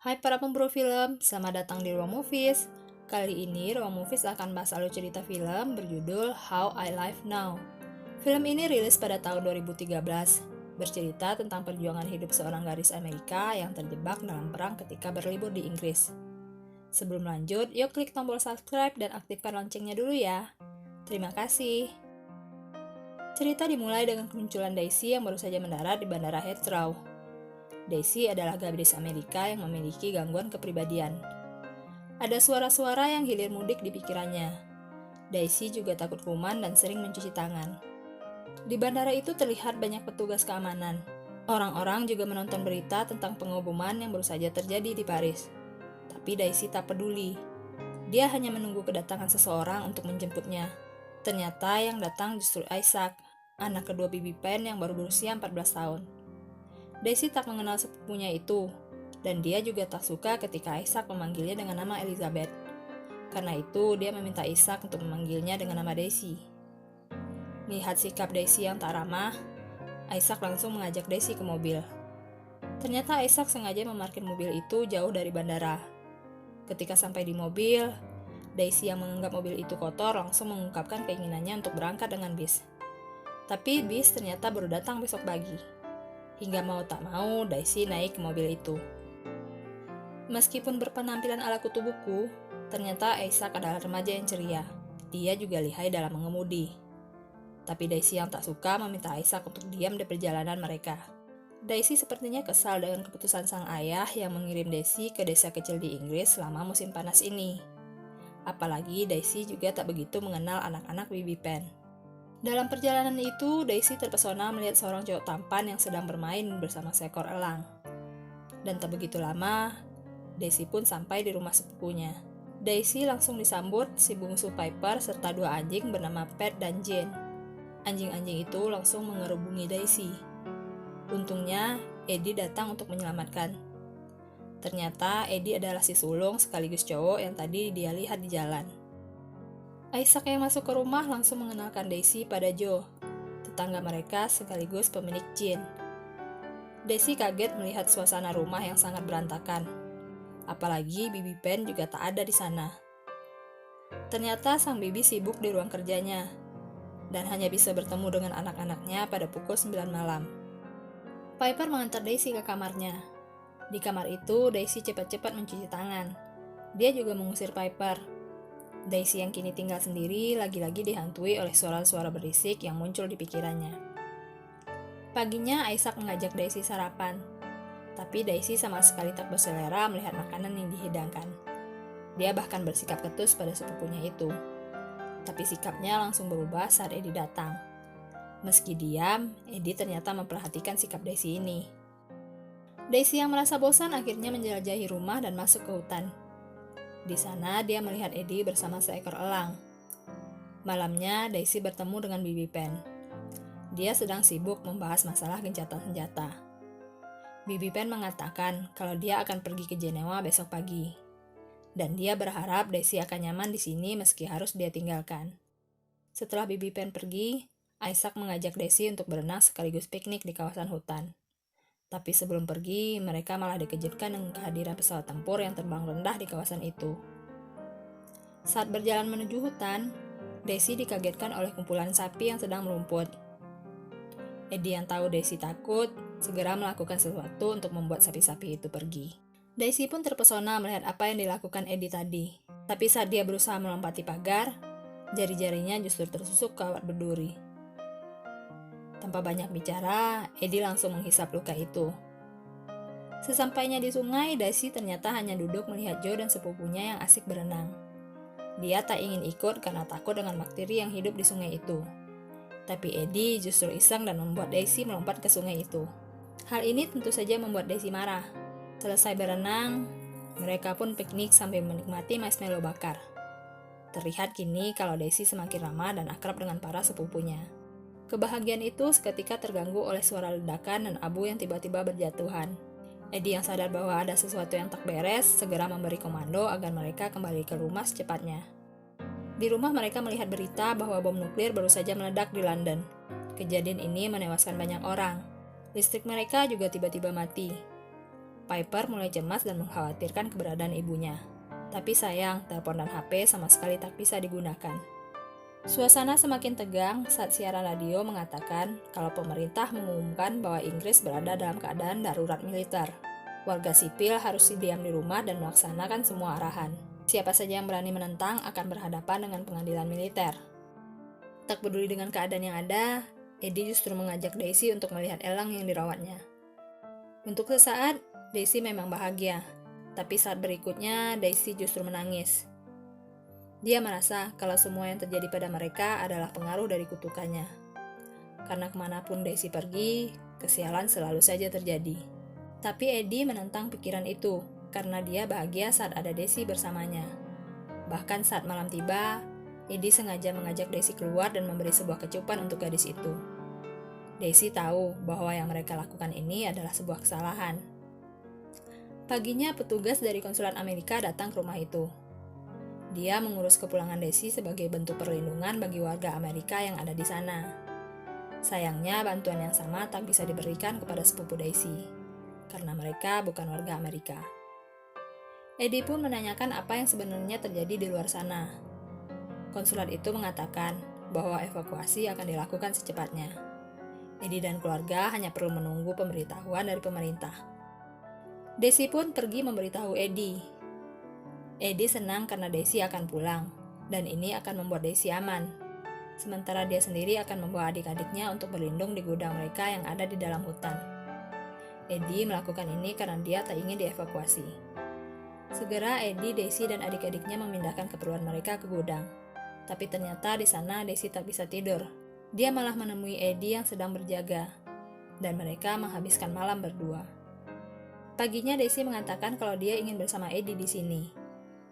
Hai para pemburu film, selamat datang di Ruang Movies. Kali ini Ruang Movies akan bahas alur cerita film berjudul How I Live Now. Film ini rilis pada tahun 2013, bercerita tentang perjuangan hidup seorang gadis Amerika yang terjebak dalam perang ketika berlibur di Inggris. Sebelum lanjut, yuk klik tombol subscribe dan aktifkan loncengnya dulu ya. Terima kasih. Cerita dimulai dengan kemunculan Daisy yang baru saja mendarat di Bandara Heathrow. Daisy adalah gadis Amerika yang memiliki gangguan kepribadian. Ada suara-suara yang hilir mudik di pikirannya. Daisy juga takut kuman dan sering mencuci tangan. Di bandara itu terlihat banyak petugas keamanan. Orang-orang juga menonton berita tentang pengeboman yang baru saja terjadi di Paris. Tapi Daisy tak peduli. Dia hanya menunggu kedatangan seseorang untuk menjemputnya. Ternyata yang datang justru Isaac, anak kedua Bibi Pen yang baru berusia 14 tahun. Daisy tak mengenal sepupunya itu, dan dia juga tak suka ketika Isaac memanggilnya dengan nama Elizabeth. Karena itu, dia meminta Isaac untuk memanggilnya dengan nama Daisy. Melihat sikap Daisy yang tak ramah, Isaac langsung mengajak Daisy ke mobil. Ternyata Isaac sengaja memarkir mobil itu jauh dari bandara. Ketika sampai di mobil, Daisy yang menganggap mobil itu kotor langsung mengungkapkan keinginannya untuk berangkat dengan bis. Tapi bis ternyata baru datang besok pagi. Hingga mau tak mau, Daisy naik ke mobil itu. Meskipun berpenampilan ala kutu buku, ternyata Isaac adalah remaja yang ceria. Dia juga lihai dalam mengemudi. Tapi Daisy yang tak suka meminta Isaac untuk diam di perjalanan mereka. Daisy sepertinya kesal dengan keputusan sang ayah yang mengirim Daisy ke desa kecil di Inggris selama musim panas ini. Apalagi Daisy juga tak begitu mengenal anak-anak Bibi Pen. Dalam perjalanan itu, Daisy terpesona melihat seorang cowok tampan yang sedang bermain bersama seekor elang. Dan tak begitu lama, Daisy pun sampai di rumah sepupunya. Daisy langsung disambut si bungsu Piper serta dua anjing bernama Pat dan Jane. Anjing-anjing itu langsung mengerubungi Daisy. Untungnya, Eddie datang untuk menyelamatkan. Ternyata Eddie adalah si sulung sekaligus cowok yang tadi dia lihat di jalan. Isaac yang masuk ke rumah langsung mengenalkan Daisy pada Joe, tetangga mereka sekaligus pemilik Jin. Daisy kaget melihat suasana rumah yang sangat berantakan. Apalagi Bibi Pen juga tak ada di sana. Ternyata sang bibi sibuk di ruang kerjanya, dan hanya bisa bertemu dengan anak-anaknya pada pukul 9 malam. Piper mengantar Daisy ke kamarnya. Di kamar itu, Daisy cepat-cepat mencuci tangan. Dia juga mengusir Piper. Daisy yang kini tinggal sendiri lagi-lagi dihantui oleh suara-suara berisik yang muncul di pikirannya. Paginya, Isaac mengajak Daisy sarapan. Tapi Daisy sama sekali tak berselera melihat makanan yang dihidangkan. Dia bahkan bersikap ketus pada sepupunya itu. Tapi sikapnya langsung berubah saat Eddie datang. Meski diam, Eddie ternyata memperhatikan sikap Daisy ini. Daisy yang merasa bosan akhirnya menjelajahi rumah dan masuk ke hutan. Di sana dia melihat Eddie bersama seekor elang. Malamnya Daisy bertemu dengan Bibi Pen. Dia sedang sibuk membahas masalah gencatan senjata. Bibi Pen mengatakan kalau dia akan pergi ke Jenewa besok pagi. Dan dia berharap Daisy akan nyaman di sini meski harus dia tinggalkan. Setelah Bibi Pen pergi, Isaac mengajak Daisy untuk berenang sekaligus piknik di kawasan hutan. Tapi sebelum pergi, mereka malah dikejutkan dengan kehadiran pesawat tempur yang terbang rendah di kawasan itu. Saat berjalan menuju hutan, Daisy dikagetkan oleh kumpulan sapi yang sedang merumput. Eddie yang tahu Daisy takut, segera melakukan sesuatu untuk membuat sapi-sapi itu pergi. Daisy pun terpesona melihat apa yang dilakukan Eddie tadi. Tapi saat dia berusaha melompati pagar, jari-jarinya justru tersusuk ke kawat berduri. Tanpa banyak bicara, Eddie langsung menghisap luka itu. Sesampainya di sungai, Daisy ternyata hanya duduk melihat Joe dan sepupunya yang asik berenang. Dia tak ingin ikut karena takut dengan bakteri yang hidup di sungai itu. Tapi Eddie justru iseng dan membuat Daisy melompat ke sungai itu. Hal ini tentu saja membuat Daisy marah. Selesai berenang, mereka pun piknik sambil menikmati marshmallow bakar. Terlihat kini kalau Daisy semakin ramah dan akrab dengan para sepupunya. Kebahagiaan itu seketika terganggu oleh suara ledakan dan abu yang tiba-tiba berjatuhan. Eddie yang sadar bahwa ada sesuatu yang tak beres, segera memberi komando agar mereka kembali ke rumah secepatnya. Di rumah mereka melihat berita bahwa bom nuklir baru saja meledak di London. Kejadian ini menewaskan banyak orang. Listrik mereka juga tiba-tiba mati. Piper mulai cemas dan mengkhawatirkan keberadaan ibunya. Tapi sayang, telepon dan HP sama sekali tak bisa digunakan. Suasana semakin tegang saat siaran radio mengatakan kalau pemerintah mengumumkan bahwa Inggris berada dalam keadaan darurat militer. Warga sipil harus diam di rumah dan melaksanakan semua arahan. Siapa saja yang berani menentang akan berhadapan dengan pengadilan militer. Tak peduli dengan keadaan yang ada, Eddie justru mengajak Daisy untuk melihat elang yang dirawatnya. Untuk sesaat, Daisy memang bahagia. Tapi saat berikutnya, Daisy justru menangis. Dia merasa kalau semua yang terjadi pada mereka adalah pengaruh dari kutukannya. Karena kemanapun Daisy pergi, kesialan selalu saja terjadi. Tapi Eddie menentang pikiran itu, karena dia bahagia saat ada Daisy bersamanya. Bahkan saat malam tiba, Eddie sengaja mengajak Daisy keluar dan memberi sebuah kecupan untuk gadis itu. Daisy tahu bahwa yang mereka lakukan ini adalah sebuah kesalahan. Paginya, petugas dari konsulat Amerika datang ke rumah itu. Dia mengurus kepulangan Daisy sebagai bentuk perlindungan bagi warga Amerika yang ada di sana. Sayangnya, bantuan yang sama tak bisa diberikan kepada sepupu Daisy, karena mereka bukan warga Amerika. Eddie pun menanyakan apa yang sebenarnya terjadi di luar sana. Konsulat itu mengatakan bahwa evakuasi akan dilakukan secepatnya. Eddie dan keluarga hanya perlu menunggu pemberitahuan dari pemerintah. Daisy pun pergi memberitahu Eddie. Eddie senang karena Daisy akan pulang, dan ini akan membuat Daisy aman. Sementara dia sendiri akan membawa adik-adiknya untuk berlindung di gudang mereka yang ada di dalam hutan. Eddie melakukan ini karena dia tak ingin dievakuasi. Segera Eddie, Daisy, dan adik-adiknya memindahkan keperluan mereka ke gudang. Tapi ternyata di sana Daisy tak bisa tidur. Dia malah menemui Eddie yang sedang berjaga, dan mereka menghabiskan malam berdua. Paginya Daisy mengatakan kalau dia ingin bersama Eddie di sini.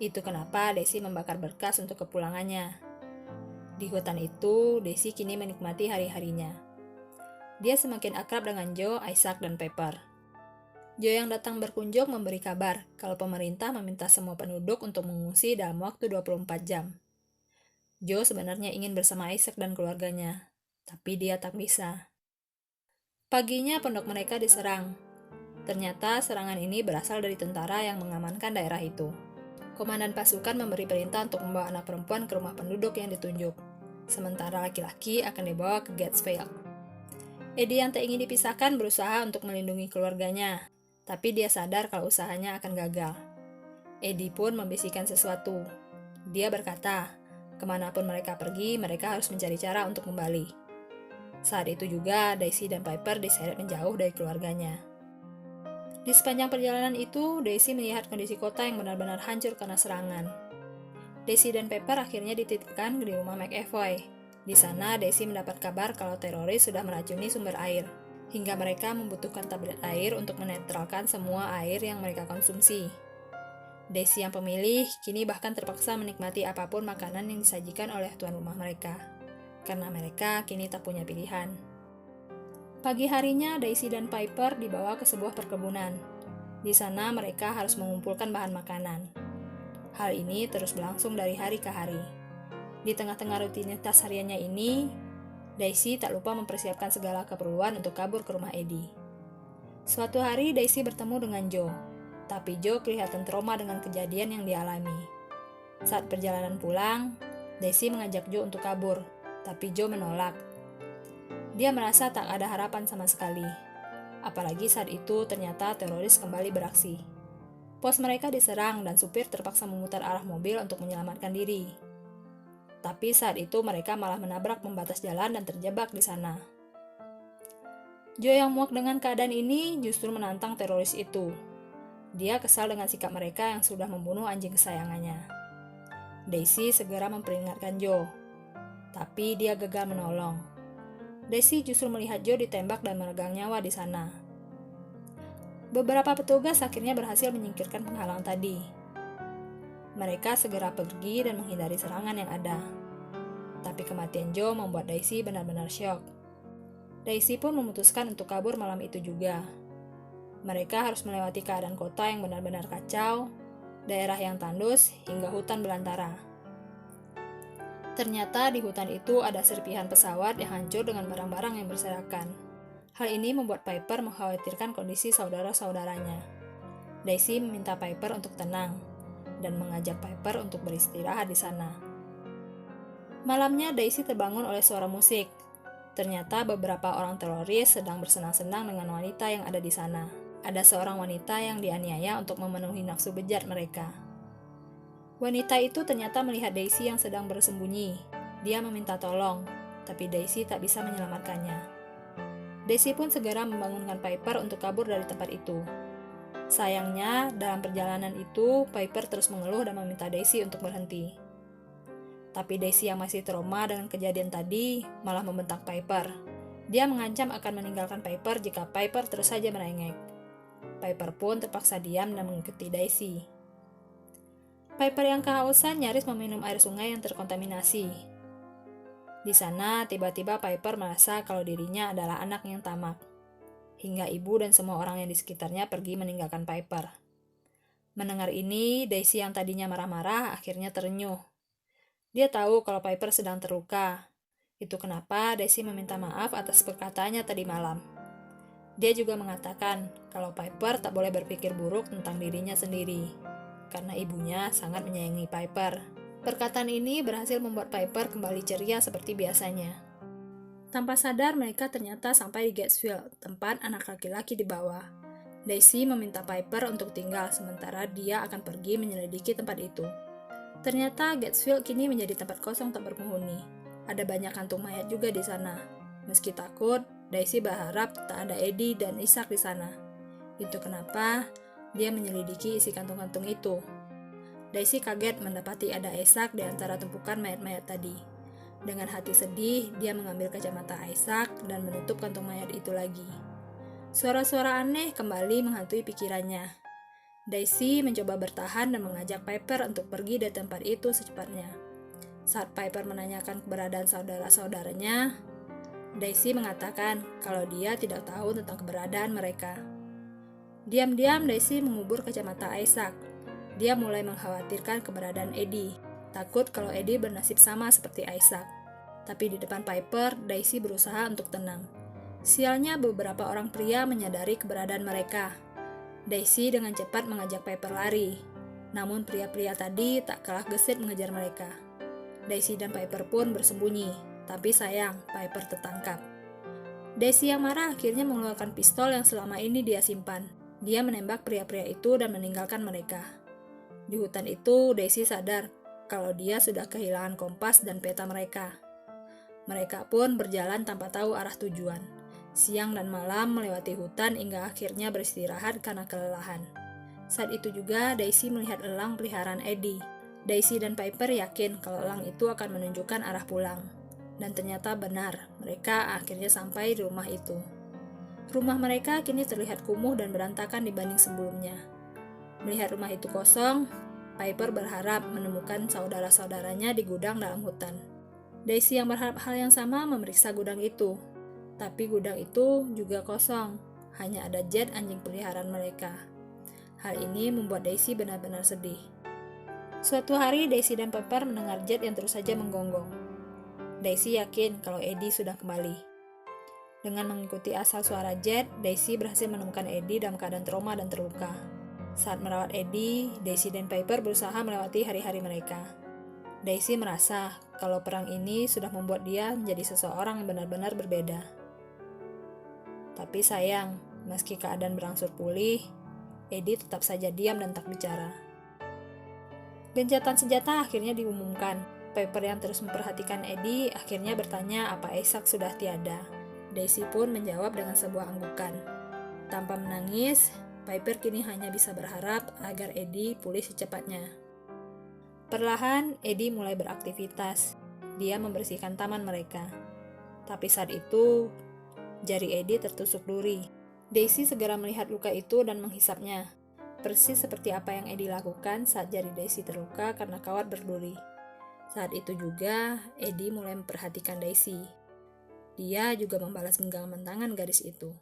Itu kenapa Daisy membakar berkas untuk kepulangannya. Di hutan itu, Daisy kini menikmati hari-harinya. Dia semakin akrab dengan Joe, Isaac, dan Pepper. Joe yang datang berkunjung memberi kabar kalau pemerintah meminta semua penduduk untuk mengungsi dalam waktu 24 jam. Joe sebenarnya ingin bersama Isaac dan keluarganya, tapi dia tak bisa. Paginya pondok mereka diserang. Ternyata serangan ini berasal dari tentara yang mengamankan daerah itu. Komandan pasukan memberi perintah untuk membawa anak perempuan ke rumah penduduk yang ditunjuk, sementara laki-laki akan dibawa ke Gatesville. Eddie yang tak ingin dipisahkan berusaha untuk melindungi keluarganya, tapi dia sadar kalau usahanya akan gagal. Eddie pun membisikkan sesuatu. Dia berkata, kemanapun mereka pergi, mereka harus mencari cara untuk kembali. Saat itu juga, Daisy dan Piper diseret menjauh dari keluarganya. Di sepanjang perjalanan itu, Daisy melihat kondisi kota yang benar-benar hancur karena serangan. Daisy dan Pepper akhirnya dititipkan di rumah McAvoy. Di sana, Daisy mendapat kabar kalau teroris sudah meracuni sumber air, hingga mereka membutuhkan tablet air untuk menetralkan semua air yang mereka konsumsi. Daisy yang pemilih, kini bahkan terpaksa menikmati apapun makanan yang disajikan oleh tuan rumah mereka, karena mereka kini tak punya pilihan. Pagi harinya, Daisy dan Piper dibawa ke sebuah perkebunan. Di sana mereka harus mengumpulkan bahan makanan. Hal ini terus berlangsung dari hari ke hari. Di tengah-tengah rutinitas hariannya ini, Daisy tak lupa mempersiapkan segala keperluan untuk kabur ke rumah Eddie. Suatu hari Daisy bertemu dengan Joe, tapi Joe kelihatan trauma dengan kejadian yang dialami. Saat perjalanan pulang, Daisy mengajak Joe untuk kabur, tapi Joe menolak. Dia merasa tak ada harapan sama sekali. Apalagi saat itu ternyata teroris kembali beraksi. Pos mereka diserang dan supir terpaksa memutar arah mobil untuk menyelamatkan diri. Tapi saat itu mereka malah menabrak pembatas jalan dan terjebak di sana. Joe yang muak dengan keadaan ini justru menantang teroris itu. Dia kesal dengan sikap mereka yang sudah membunuh anjing kesayangannya. Daisy segera memperingatkan Joe, tapi dia gagal menolong. Daisy justru melihat Joe ditembak dan meregang nyawa di sana. Beberapa petugas akhirnya berhasil menyingkirkan penghalang tadi. Mereka segera pergi dan menghindari serangan yang ada. Tapi kematian Joe membuat Daisy benar-benar syok. Daisy pun memutuskan untuk kabur malam itu juga. Mereka harus melewati keadaan kota yang benar-benar kacau, daerah yang tandus, hingga hutan belantara. Ternyata di hutan itu ada serpihan pesawat yang hancur dengan barang-barang yang berserakan. Hal ini membuat Piper mengkhawatirkan kondisi saudara-saudaranya. Daisy meminta Piper untuk tenang dan mengajak Piper untuk beristirahat di sana. Malamnya Daisy terbangun oleh suara musik. Ternyata beberapa orang teroris sedang bersenang-senang dengan wanita yang ada di sana. Ada seorang wanita yang dianiaya untuk memenuhi nafsu bejat mereka. Wanita itu ternyata melihat Daisy yang sedang bersembunyi. Dia meminta tolong, tapi Daisy tak bisa menyelamatkannya. Daisy pun segera membangunkan Piper untuk kabur dari tempat itu. Sayangnya, dalam perjalanan itu, Piper terus mengeluh dan meminta Daisy untuk berhenti. Tapi Daisy yang masih trauma dengan kejadian tadi malah membentak Piper. Dia mengancam akan meninggalkan Piper jika Piper terus saja merengek. Piper pun terpaksa diam dan mengikuti Daisy. Piper yang kehausan nyaris meminum air sungai yang terkontaminasi. Di sana, tiba-tiba Piper merasa kalau dirinya adalah anak yang tamak. Hingga ibu dan semua orang yang di sekitarnya pergi meninggalkan Piper. Mendengar ini, Daisy yang tadinya marah-marah akhirnya terenyuh. Dia tahu kalau Piper sedang terluka. Itu kenapa Daisy meminta maaf atas perkataannya tadi malam. Dia juga mengatakan kalau Piper tak boleh berpikir buruk tentang dirinya sendiri, karena ibunya sangat menyayangi Piper. Perkataan ini berhasil membuat Piper kembali ceria seperti biasanya. Tanpa sadar mereka ternyata sampai di Gatesville, tempat anak laki-laki dibawa. Daisy meminta Piper untuk tinggal sementara dia akan pergi menyelidiki tempat itu. Ternyata Gatesville kini menjadi tempat kosong tak berpenghuni. Ada banyak kantung mayat juga di sana. Meski takut, Daisy berharap tak ada Eddie dan Isaac di sana. Itu kenapa dia menyelidiki isi kantung-kantung itu. Daisy kaget mendapati ada Isaac di antara tumpukan mayat-mayat tadi. Dengan hati sedih, dia mengambil kacamata Isaac dan menutup kantung mayat itu lagi. Suara-suara aneh kembali menghantui pikirannya. Daisy mencoba bertahan dan mengajak Piper untuk pergi dari tempat itu secepatnya. Saat Piper menanyakan keberadaan saudara-saudaranya, Daisy mengatakan kalau dia tidak tahu tentang keberadaan mereka. Diam-diam Daisy mengubur kacamata Isaac. Dia mulai mengkhawatirkan keberadaan Eddie, takut kalau Eddie bernasib sama seperti Isaac. Tapi di depan Piper, Daisy berusaha untuk tenang. Sialnya beberapa orang pria menyadari keberadaan mereka. Daisy dengan cepat mengajak Piper lari. Namun pria-pria tadi tak kalah gesit mengejar mereka. Daisy dan Piper pun bersembunyi, tapi sayang, Piper tertangkap. Daisy yang marah akhirnya mengeluarkan pistol yang selama ini dia simpan. Dia menembak pria-pria itu dan meninggalkan mereka. Di hutan itu, Daisy sadar kalau dia sudah kehilangan kompas dan peta mereka. Mereka pun berjalan tanpa tahu arah tujuan. Siang dan malam melewati hutan hingga akhirnya beristirahat karena kelelahan. Saat itu juga Daisy melihat elang peliharaan Eddie. Daisy dan Piper yakin kalau elang itu akan menunjukkan arah pulang. Dan ternyata benar, mereka akhirnya sampai di rumah itu. Rumah mereka kini terlihat kumuh dan berantakan dibanding sebelumnya. Melihat rumah itu kosong, Piper berharap menemukan saudara-saudaranya di gudang dalam hutan. Daisy yang berharap hal yang sama memeriksa gudang itu. Tapi gudang itu juga kosong, hanya ada Jet anjing peliharaan mereka. Hal ini membuat Daisy benar-benar sedih. Suatu hari Daisy dan Piper mendengar Jet yang terus saja menggonggong. Daisy yakin kalau Eddie sudah kembali. Dengan mengikuti asal suara Jet, Daisy berhasil menemukan Eddie dalam keadaan trauma dan terluka. Saat merawat Eddie, Daisy dan Piper berusaha melewati hari-hari mereka. Daisy merasa kalau perang ini sudah membuat dia menjadi seseorang yang benar-benar berbeda. Tapi sayang, meski keadaan berangsur pulih, Eddie tetap saja diam dan tak bicara. Gencatan senjata akhirnya diumumkan. Piper yang terus memperhatikan Eddie akhirnya bertanya apa Isaac sudah tiada. Daisy pun menjawab dengan sebuah anggukan. Tanpa menangis, Piper kini hanya bisa berharap agar Eddie pulih secepatnya. Perlahan, Eddie mulai beraktivitas. Dia membersihkan taman mereka. Tapi saat itu, jari Eddie tertusuk duri. Daisy segera melihat luka itu dan menghisapnya. Persis seperti apa yang Eddie lakukan saat jari Daisy terluka karena kawat berduri. Saat itu juga, Eddie mulai memperhatikan Daisy. Dia juga membalas genggaman tangan gadis itu.